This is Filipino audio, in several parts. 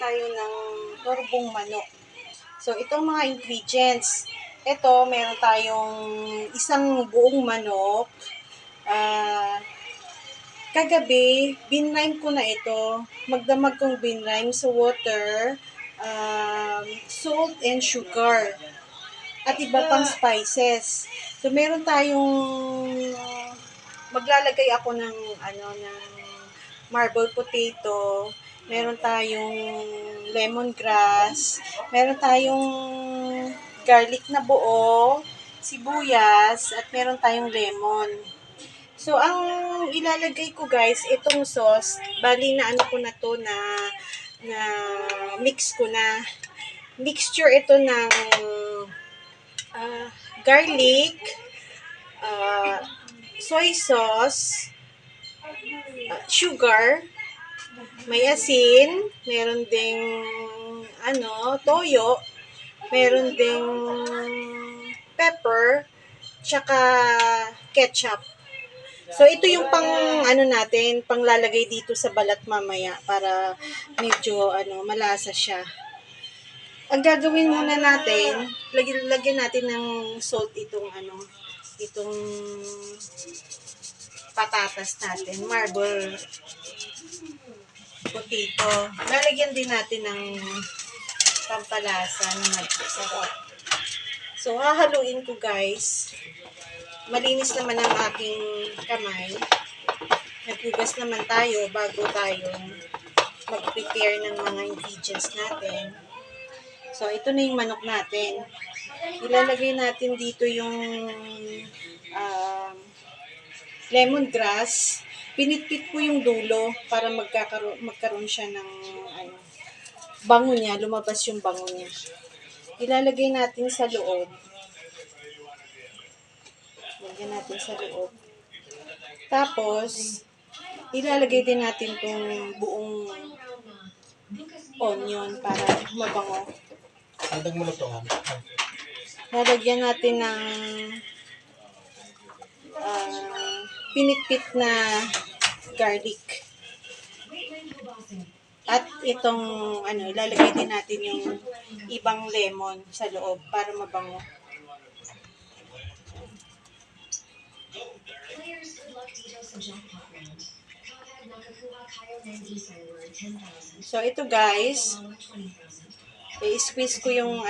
tayo ng turbong manok. So, itong mga ingredients. Ito, meron tayong isang buong manok. Kagabi, binrime ko na ito. Magdamag kong binrime sa water, salt and sugar, at iba pang spices. So, meron tayong, maglalagay ako ng, ng marble potato, meron tayong lemongrass, meron tayong garlic na buo, sibuyas, at meron tayong lemon. So, ang ilalagay ko guys, itong sauce, bali na ano ko na to na mix ko na. Mixture ito ng garlic, soy sauce, sugar, may asin, meron ding toyo, meron ding pepper, tsaka ketchup. So, ito yung natin, panglalagay dito sa balat mamaya para medyo, malasa siya. Ang gagawin muna natin, lagyan natin ng salt itong, itong patatas natin, marble potato. Lalagyan din natin ng pampalasa na sarap. So, hahaluin ko guys. Malinis naman ang aking kamay. Naghugas naman tayo bago tayo mag-prepare ng mga ingredients natin. So, ito na yung manok natin. Ilalagay natin dito yung lemongrass. Pinitpit ko yung dulo para magkaroon siya ng bango niya, lumabas yung bango niya. Ilalagay natin sa loob. Lagyan natin sa loob. Tapos, ilalagay din natin itong buong onion para mabango. Anong mo lutuhan? Lalagyan natin ng pinitpit na garlic. At itong, ilalagay din natin yung ibang lemon sa loob para mabango. So, ito guys, i-squeeze ko yung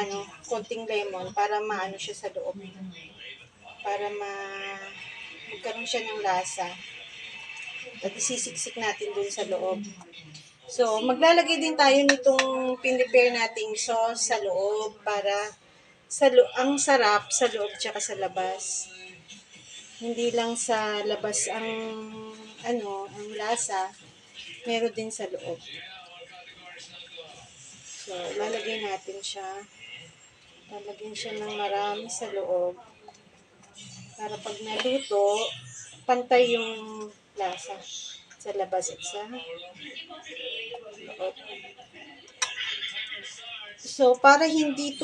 konting lemon para maano siya sa loob. Para magkaroon siya ng lasa. At isisiksik natin dun sa loob. So, maglalagay din tayo nitong pinrepare nating sauce sa loob para ang sarap sa loob tsaka sa labas. Hindi lang sa labas ang lasa, meron din sa loob. So, lalagay natin siya. Lalagyan siya ng marami sa loob. Para pag naluto, pantay yung lasa sa labas at sa loob. So, para hindi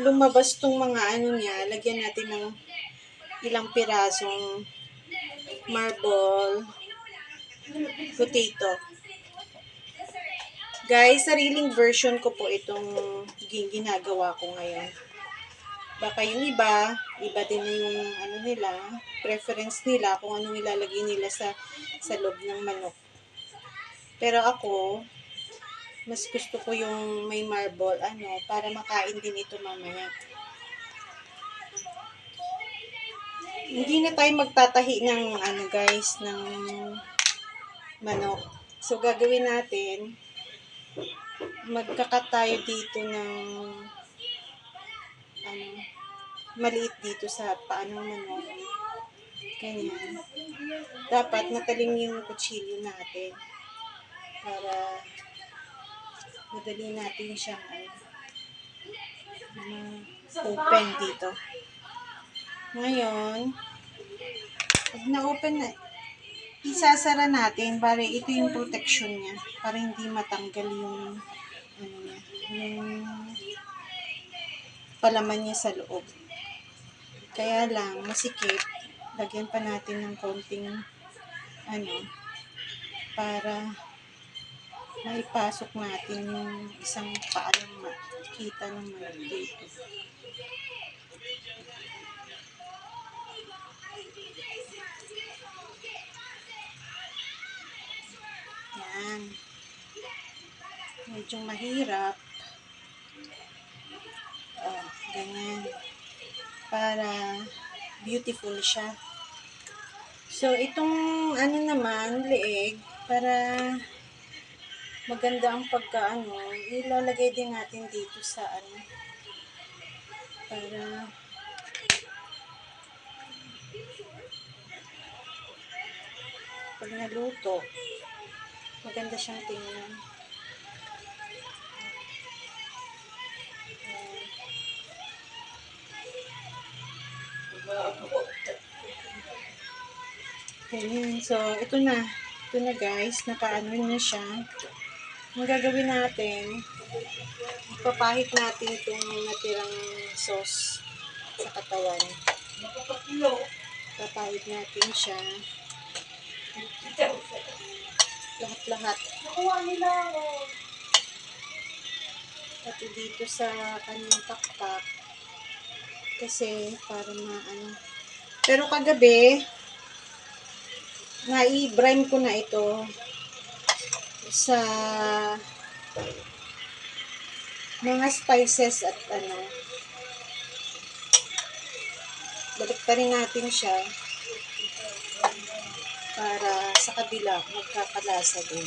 lumabas tong mga niya, lagyan natin ng ilang pirasong marble potato. Guys, sariling version ko po itong ginagawa ko ngayon. Baka yung iba din na yung nila, preference nila kung anong ilalagay nila sa loob ng manok. Pero ako, mas gusto ko yung may marble, para makain din ito mamaya. Hindi na tayo magtatahi ng guys, ng manok. So, gagawin natin, magkakat tayo dito ng maliit dito sa paa ng manok. Ganyan. Dapat matalim yung kutsilyo natin para madali natin siyang open dito. Ngayon, pag na-open na, isasara natin para ito yung protection niya para hindi matanggal yung yung palaman niya sa loob. Kaya lang, masikip, lagyan pa natin ng konting para maipasok natin yung isang paa ng kita ng manok dito. Yan. Medyo mahirap. Oh, ganyan. Para beautiful siya. So, itong ano naman, leeg, para maganda ang pagkaano, ilalagay din natin dito sa ano, para pag naluto, maganda siyang tingnan. Ganyan. So, ito na. Ito na guys. Nakaano na siya. Ang gagawin natin, ipapahit natin itong natirang sauce sa katawan. Papahit natin siya. Lahat-lahat. Pati dito sa kanyang pakpak. Kasi, para maano. Pero kagabi, i-brine ko na ito sa mga spices at ano. Balik pa rin natin siya para sa kabila magkakalasa din.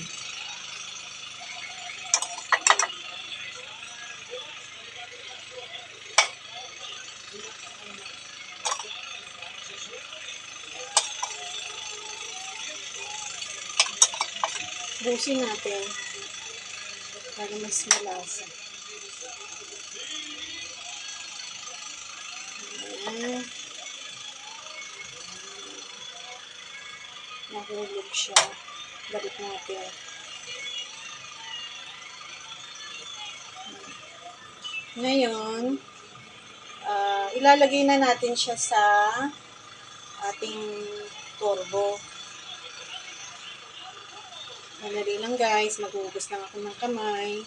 Busin natin para mas malasa. Ayan. Nahulog siya. Balik natin. Ngayon, ilalagay na natin siya sa ating turbo. Madali lang guys, maghugas lang ako ng kamay.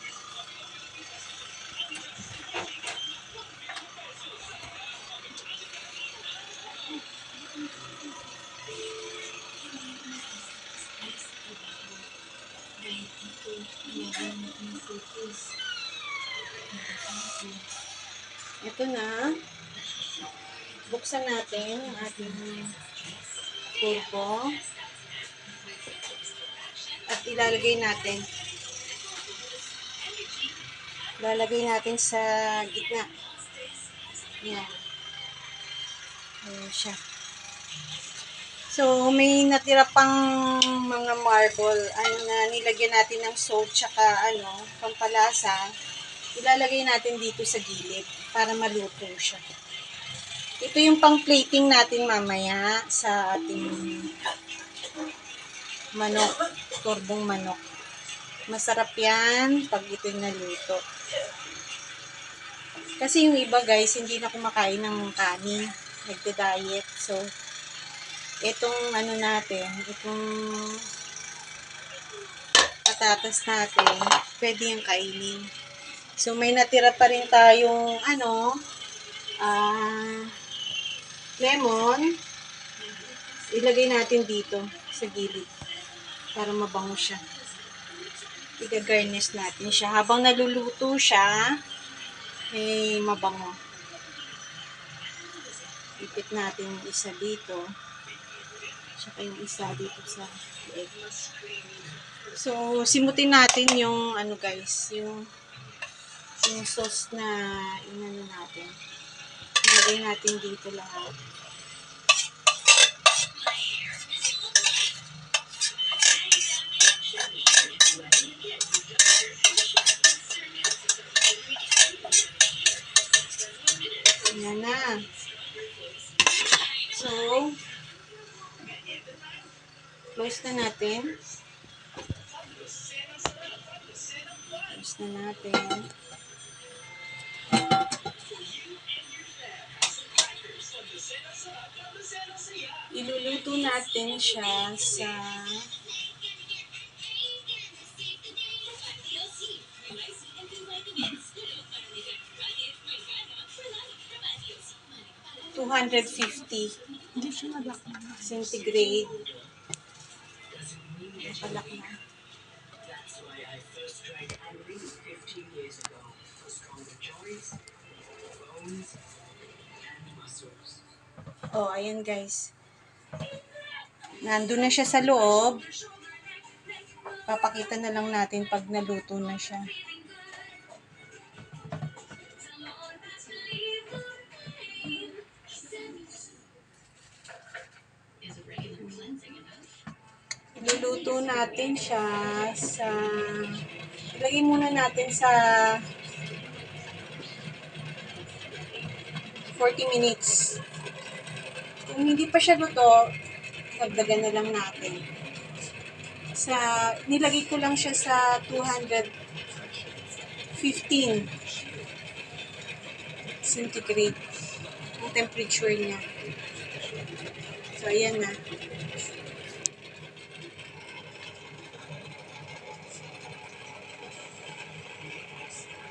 Ito na. Buksan natin ang ating turbo. At ilalagay natin. Ilalagay natin sa gitna. Yan. Ayan siya. So, may natira pang mga marble. Ano na, nilagyan natin ng salt tsaka ano, pampalasa. Ilalagay natin dito sa gilid para maluto siya. Ito yung pang-plating natin mamaya sa ating manok, turbong manok. Masarap yan pag ito'y naluto. Kasi yung iba guys, hindi na kumakain ng kanin. Nagda-diet. So, itong ano natin, itong patatas natin, pwede yung kainin. So, may natira pa rin tayong ano, lemon. Ilagay natin dito sa gilid para mabango siya. I-garnish natin siya. Habang naluluto siya, may mabango. Ipit natin yung isa dito. Tsaka yung isa dito sa egg. So, simutin natin yung ano guys, yung sauce na inano natin. Ilagay natin dito lahat. Ayan na. So, close na natin. Close na natin. Iluluto natin siya sa 250 Hindi siya nalak na. centigrade. Palak na. Oh, ayan guys. Nandun na siya sa loob. Papakita na lang natin pag naluto na siya. Iluluto natin siya sa... Ilagay muna natin sa 40 minutes. Kung hindi pa siya luto, dagdagan na lang natin. Nilagay ko lang siya sa 215 centigrade ang temperature niya. So, ayan na.